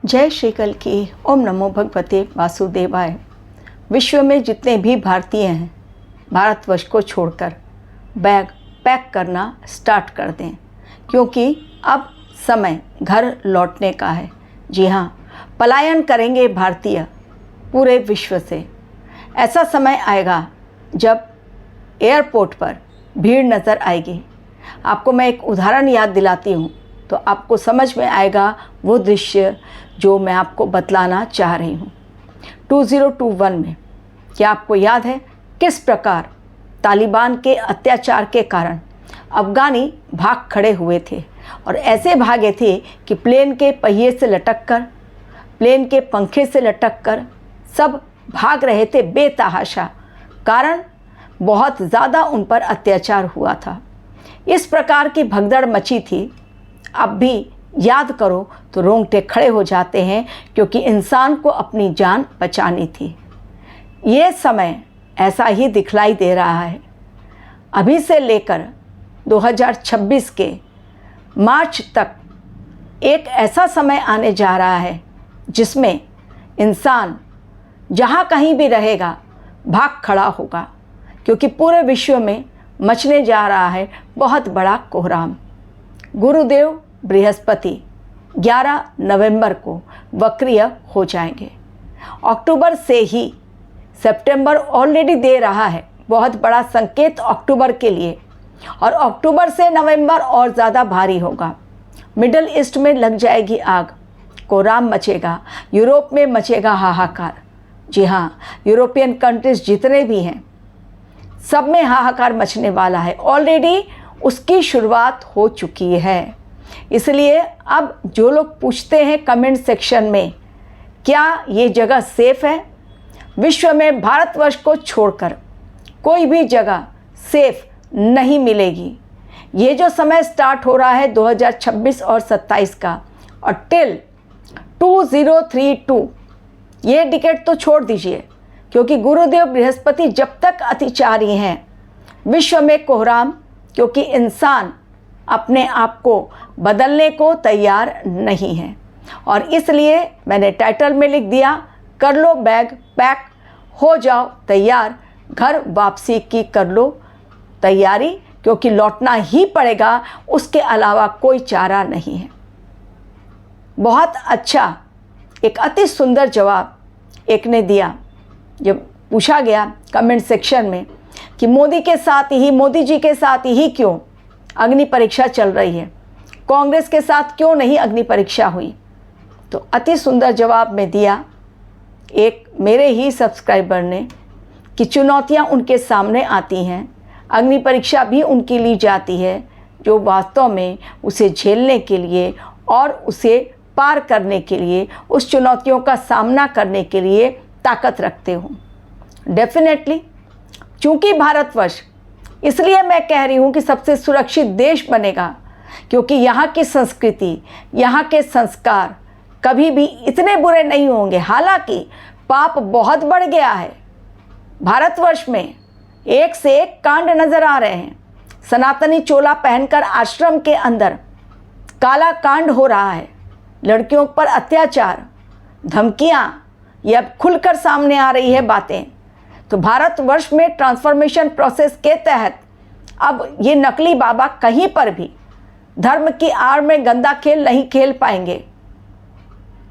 जय श्री कल की ओम नमो भगवते वासुदेवाय। विश्व में जितने भी भारतीय हैं, भारतवर्ष को छोड़कर बैग पैक करना स्टार्ट कर दें, क्योंकि अब समय घर लौटने का है। जी हाँ, पलायन करेंगे भारतीय पूरे विश्व से। ऐसा समय आएगा जब एयरपोर्ट पर भीड़ नज़र आएगी। आपको मैं एक उदाहरण याद दिलाती हूँ तो आपको समझ में आएगा वो दृश्य जो मैं आपको बतलाना चाह रही हूँ। 2021 में क्या आपको याद है किस प्रकार तालिबान के अत्याचार के कारण अफ़गानी भाग खड़े हुए थे और ऐसे भागे थे कि प्लेन के पहिए से लटक कर, प्लेन के पंखे से लटक कर सब भाग रहे थे बेतहाशा। कारण बहुत ज़्यादा उन पर अत्याचार हुआ था। इस प्रकार की भगदड़ मची थी। अब भी याद करो तो रोंगटे खड़े हो जाते हैं, क्योंकि इंसान को अपनी जान बचानी थी। ये समय ऐसा ही दिखलाई दे रहा है। अभी से लेकर 2026 के मार्च तक एक ऐसा समय आने जा रहा है जिसमें इंसान जहाँ कहीं भी रहेगा भाग खड़ा होगा, क्योंकि पूरे विश्व में मचने जा रहा है बहुत बड़ा कोहराम। गुरुदेव बृहस्पति 11 नवंबर को वक्रीय हो जाएंगे। अक्टूबर से ही सितंबर ऑलरेडी दे रहा है बहुत बड़ा संकेत अक्टूबर के लिए, और अक्टूबर से नवंबर और ज़्यादा भारी होगा। मिडल ईस्ट में लग जाएगी आग, कोहराम मचेगा, यूरोप में मचेगा हाहाकार। जी हाँ, यूरोपियन कंट्रीज जितने भी हैं सब में हाहाकार मचने वाला है। ऑलरेडी उसकी शुरुआत हो चुकी है। इसलिए अब जो लोग पूछते हैं कमेंट सेक्शन में क्या ये जगह सेफ़ है, विश्व में भारतवर्ष को छोड़कर कोई भी जगह सेफ़ नहीं मिलेगी। ये जो समय स्टार्ट हो रहा है 2026 और 27 का, और टिल 2032, ये डिकेट तो छोड़ दीजिए, क्योंकि गुरुदेव बृहस्पति जब तक अतिचारी हैं विश्व में कोहराम, क्योंकि इंसान अपने आप को बदलने को तैयार नहीं है। और इसलिए मैंने टाइटल में लिख दिया, कर लो बैग पैक, हो जाओ तैयार, घर वापसी की कर लो तैयारी, क्योंकि लौटना ही पड़ेगा, उसके अलावा कोई चारा नहीं है। बहुत अच्छा, एक अति सुंदर जवाब एक ने दिया जब पूछा गया कमेंट सेक्शन में कि मोदी जी के साथ ही क्यों अग्नि परीक्षा चल रही है, कांग्रेस के साथ क्यों नहीं अग्नि परीक्षा हुई। तो अति सुंदर जवाब में दिया एक मेरे ही सब्सक्राइबर ने कि चुनौतियां उनके सामने आती हैं, अग्नि परीक्षा भी उनकी ली जाती है, जो वास्तव में उसे झेलने के लिए और उसे पार करने के लिए, उस चुनौतियों का सामना करने के लिए ताकत रखते हो। डेफिनेटली, चूँकि भारतवर्ष, इसलिए मैं कह रही हूँ कि सबसे सुरक्षित देश बनेगा, क्योंकि यहाँ की संस्कृति, यहाँ के संस्कार कभी भी इतने बुरे नहीं होंगे। हालांकि पाप बहुत बढ़ गया है भारतवर्ष में, एक से एक कांड नज़र आ रहे हैं। सनातनी चोला पहनकर आश्रम के अंदर काला कांड हो रहा है, लड़कियों पर अत्याचार, धमकियाँ, ये अब खुलकर सामने आ रही है बातें। तो भारतवर्ष में ट्रांसफॉर्मेशन प्रोसेस के तहत अब ये नकली बाबा कहीं पर भी धर्म की आड़ में गंदा खेल नहीं खेल पाएंगे,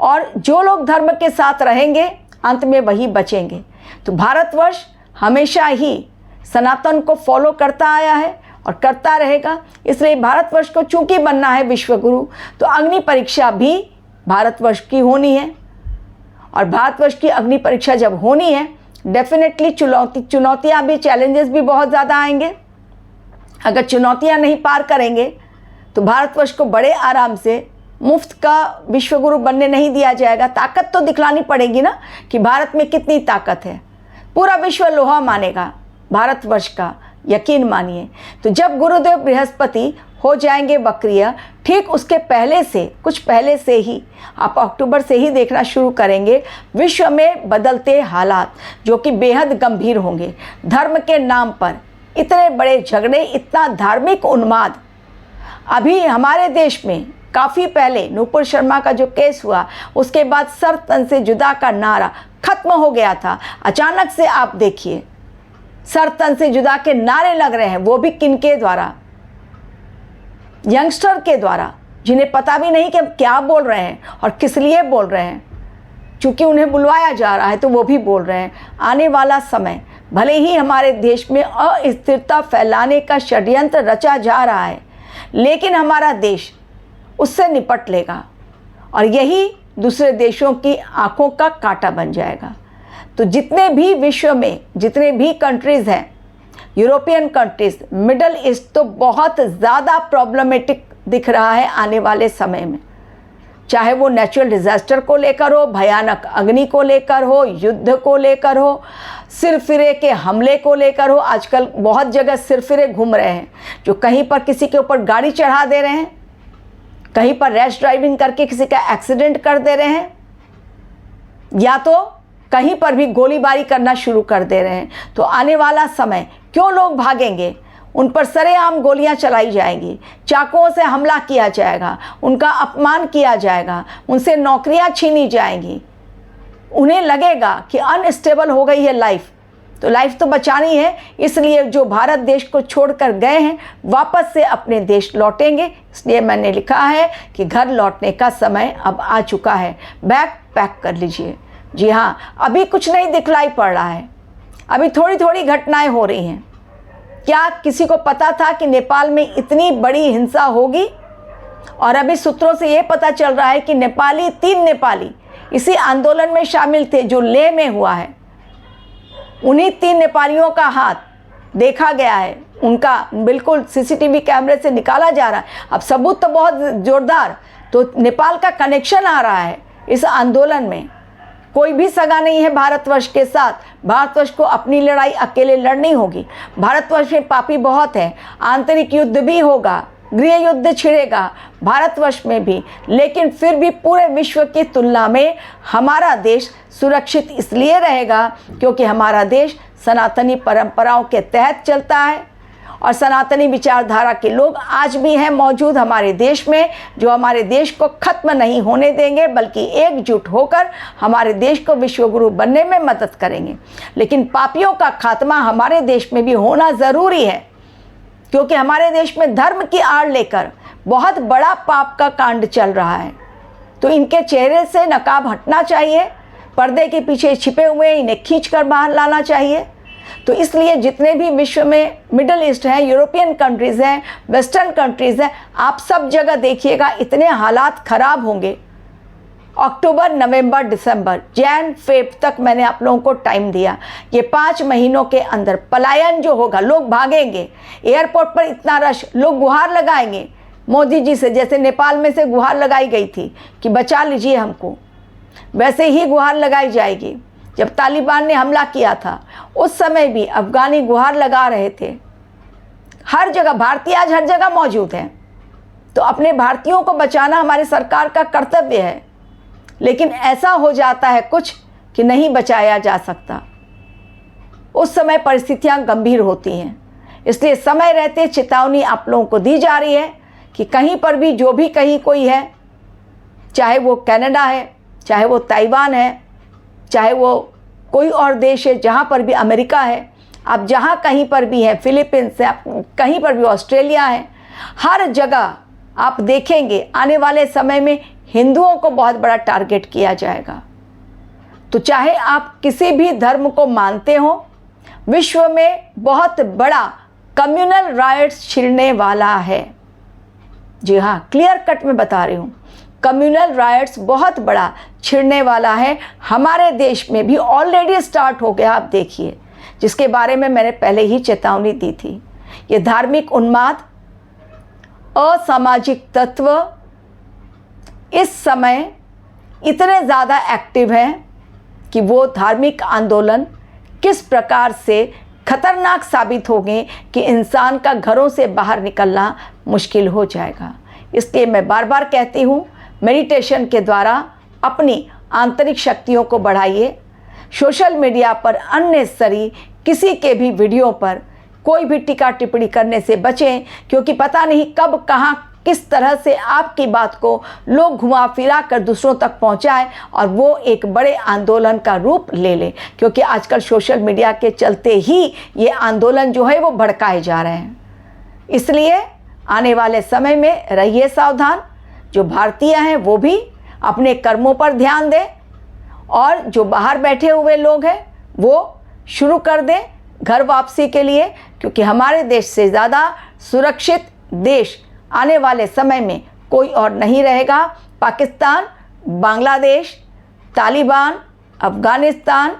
और जो लोग धर्म के साथ रहेंगे अंत में वही बचेंगे। तो भारतवर्ष हमेशा ही सनातन को फॉलो करता आया है और करता रहेगा। इसलिए भारतवर्ष को चूंकि बनना है विश्वगुरु, तो अग्नि परीक्षा भी भारतवर्ष की होनी है। और भारतवर्ष की अग्नि परीक्षा जब होनी है, डेफिनेटली चुनौतियाँ भी, चैलेंजेस भी बहुत ज़्यादा आएंगे। अगर चुनौतियाँ नहीं पार करेंगे तो भारतवर्ष को बड़े आराम से मुफ्त का विश्वगुरु बनने नहीं दिया जाएगा। ताकत तो दिखलानी पड़ेगी ना कि भारत में कितनी ताकत है। पूरा विश्व लोहा मानेगा भारतवर्ष का, यकीन मानिए। तो जब गुरुदेव बृहस्पति हो जाएंगे वक्रीय, ठीक उसके पहले से, कुछ पहले से ही, आप अक्टूबर से ही देखना शुरू करेंगे विश्व में बदलते हालात, जो कि बेहद गंभीर होंगे। धर्म के नाम पर इतने बड़े झगड़े, इतना धार्मिक उन्माद अभी हमारे देश में काफ़ी पहले नूपुर शर्मा का जो केस हुआ, उसके बाद सर तन से जुदा का नारा खत्म हो गया था। अचानक से आप देखिए सर तन से जुदा के नारे लग रहे हैं, वो भी किनके द्वारा? यंगस्टर के द्वारा, जिन्हें पता भी नहीं कि हम क्या बोल रहे हैं और किस लिए बोल रहे हैं। चूँकि उन्हें बुलवाया जा रहा है तो वो भी बोल रहे हैं। आने वाला समय भले ही हमारे देश में अस्थिरता फैलाने का षड्यंत्र रचा जा रहा है, लेकिन हमारा देश उससे निपट लेगा और यही दूसरे देशों की आंखों का कांटा बन जाएगा। तो जितने भी विश्व में जितने भी कंट्रीज़ हैं, यूरोपियन कंट्रीज़, मिडल ईस्ट, तो बहुत ज़्यादा प्रॉब्लमेटिक दिख रहा है आने वाले समय में। चाहे वो नेचुरल डिज़ास्टर को लेकर हो, भयानक अग्नि को लेकर हो, युद्ध को लेकर हो, सिरफिरे के हमले को लेकर हो। आजकल बहुत जगह सिरफिरे घूम रहे हैं, जो कहीं पर किसी के ऊपर गाड़ी चढ़ा दे रहे हैं, कहीं पर रैश ड्राइविंग करके किसी का एक्सीडेंट कर दे रहे हैं, या तो कहीं पर भी गोलीबारी करना शुरू कर दे रहे हैं। तो आने वाला समय क्यों लोग भागेंगे? उन पर सरेआम गोलियां चलाई जाएंगी, चाकुओं से हमला किया जाएगा, उनका अपमान किया जाएगा, उनसे नौकरियां छीनी जाएंगी। उन्हें लगेगा कि अनस्टेबल हो गई है लाइफ, तो लाइफ तो बचानी है। इसलिए जो भारत देश को छोड़कर गए हैं वापस से अपने देश लौटेंगे। इसलिए मैंने लिखा है कि घर लौटने का समय अब आ चुका है, बैग पैक कर लीजिए। जी हाँ, अभी कुछ नहीं दिखलाई पड़ रहा है, अभी थोड़ी थोड़ी घटनाएं हो रही हैं। क्या किसी को पता था कि नेपाल में इतनी बड़ी हिंसा होगी? और अभी सूत्रों से ये पता चल रहा है कि तीन नेपाली इसी आंदोलन में शामिल थे जो लेह में हुआ है। उन्हीं 3 नेपालियों का हाथ देखा गया है, उनका बिल्कुल सीसीटीवी कैमरे से निकाला जा रहा है। अब सबूत तो बहुत ज़ोरदार, तो नेपाल का कनेक्शन आ रहा है इस आंदोलन में। कोई भी सगा नहीं है भारतवर्ष के साथ। भारतवर्ष को अपनी लड़ाई अकेले लड़नी होगी। भारतवर्ष में पापी बहुत है, आंतरिक युद्ध भी होगा, गृह युद्ध छिड़ेगा भारतवर्ष में भी, लेकिन फिर भी पूरे विश्व की तुलना में हमारा देश सुरक्षित इसलिए रहेगा क्योंकि हमारा देश सनातनी परंपराओं के तहत चलता है और सनातनी विचारधारा के लोग आज भी हैं मौजूद हमारे देश में, जो हमारे देश को खत्म नहीं होने देंगे, बल्कि एकजुट होकर हमारे देश को विश्वगुरु बनने में मदद करेंगे। लेकिन पापियों का खात्मा हमारे देश में भी होना ज़रूरी है, क्योंकि हमारे देश में धर्म की आड़ लेकर बहुत बड़ा पाप का कांड चल रहा है। तो इनके चेहरे से नकाब हटना चाहिए, पर्दे के पीछे छिपे हुए इन्हें खींच कर बाहर लाना चाहिए। तो इसलिए जितने भी विश्व में मिडल ईस्ट हैं, यूरोपियन कंट्रीज़ हैं, वेस्टर्न कंट्रीज़ हैं, आप सब जगह देखिएगा इतने हालात ख़राब होंगे। अक्टूबर, नवंबर, दिसंबर, जैन, फेब तक मैंने आप लोगों को टाइम दिया। ये 5 महीनों के अंदर पलायन जो होगा, लोग भागेंगे, एयरपोर्ट पर इतना रश, लोग गुहार लगाएंगे मोदी जी से, जैसे नेपाल में से गुहार लगाई गई थी कि बचा लीजिए हमको, वैसे ही गुहार लगाई जाएगी। जब तालिबान ने हमला किया था उस समय भी अफ़गानी गुहार लगा रहे थे। हर जगह भारतीय आज हर जगह मौजूद हैं, तो अपने भारतीयों को बचाना हमारी सरकार का कर्तव्य है। लेकिन ऐसा हो जाता है कुछ कि नहीं बचाया जा सकता, उस समय परिस्थितियां गंभीर होती हैं। इसलिए समय रहते चेतावनी आप लोगों को दी जा रही है कि कहीं पर भी जो भी कहीं कोई है, चाहे वो कनाडा है, चाहे वो ताइवान है, चाहे वो कोई और देश है, जहाँ पर भी अमेरिका है, आप जहाँ कहीं पर भी हैं, फिलीपींस है, कहीं पर भी ऑस्ट्रेलिया है, हर जगह आप देखेंगे आने वाले समय में हिंदुओं को बहुत बड़ा टारगेट किया जाएगा। तो चाहे आप किसी भी धर्म को मानते हो, विश्व में बहुत बड़ा कम्युनल राइट्स छिड़ने वाला है। जी हाँ, क्लियर कट में बता रही हूँ, कम्युनल राइट्स बहुत बड़ा छिड़ने वाला है। हमारे देश में भी ऑलरेडी स्टार्ट हो गया, आप देखिए, जिसके बारे में मैंने पहले ही चेतावनी दी थी। ये धार्मिक उन्माद, असामाजिक तत्व इस समय इतने ज़्यादा एक्टिव हैं कि वो धार्मिक आंदोलन किस प्रकार से खतरनाक साबित होंगे कि इंसान का घरों से बाहर निकलना मुश्किल हो जाएगा। इसलिए मैं बार बार कहती हूँ, मेडिटेशन के द्वारा अपनी आंतरिक शक्तियों को बढ़ाइए। सोशल मीडिया पर अननेसेसरी किसी के भी वीडियो पर कोई भी टीका टिप्पणी करने से बचें, क्योंकि पता नहीं कब कहाँ किस तरह से आपकी बात को लोग घुमा फिरा कर दूसरों तक पहुंचाए और वो एक बड़े आंदोलन का रूप ले ले, क्योंकि आजकल सोशल मीडिया के चलते ही ये आंदोलन जो है वो भड़काए जा रहे हैं। इसलिए आने वाले समय में रहिए सावधान। जो भारतीय हैं वो भी अपने कर्मों पर ध्यान दें और जो बाहर बैठे हुए लोग हैं वो शुरू कर दें घर वापसी के लिए, क्योंकि हमारे देश से ज़्यादा सुरक्षित देश आने वाले समय में कोई और नहीं रहेगा। पाकिस्तान, बांग्लादेश, तालिबान, अफ़गानिस्तान,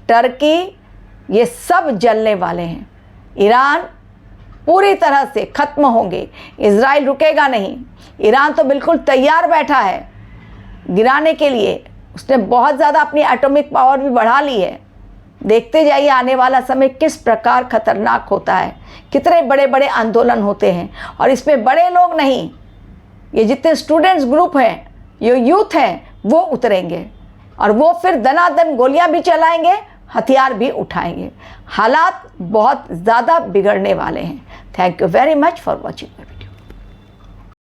टर्की, ये सब जलने वाले हैं। ईरान पूरी तरह से ख़त्म होंगे, इज़राइल रुकेगा नहीं। ईरान तो बिल्कुल तैयार बैठा है गिराने के लिए, उसने बहुत ज़्यादा अपनी एटॉमिक पावर भी बढ़ा ली है। देखते जाइए आने वाला समय किस प्रकार खतरनाक होता है, कितने बड़े बड़े आंदोलन होते हैं। और इसमें बड़े लोग नहीं, ये जितने स्टूडेंट्स ग्रुप हैं, ये यूथ हैं, वो उतरेंगे और वो फिर दनादन गोलियां भी चलाएंगे, हथियार भी उठाएंगे। हालात बहुत ज़्यादा बिगड़ने वाले हैं। Thank you very much for watching.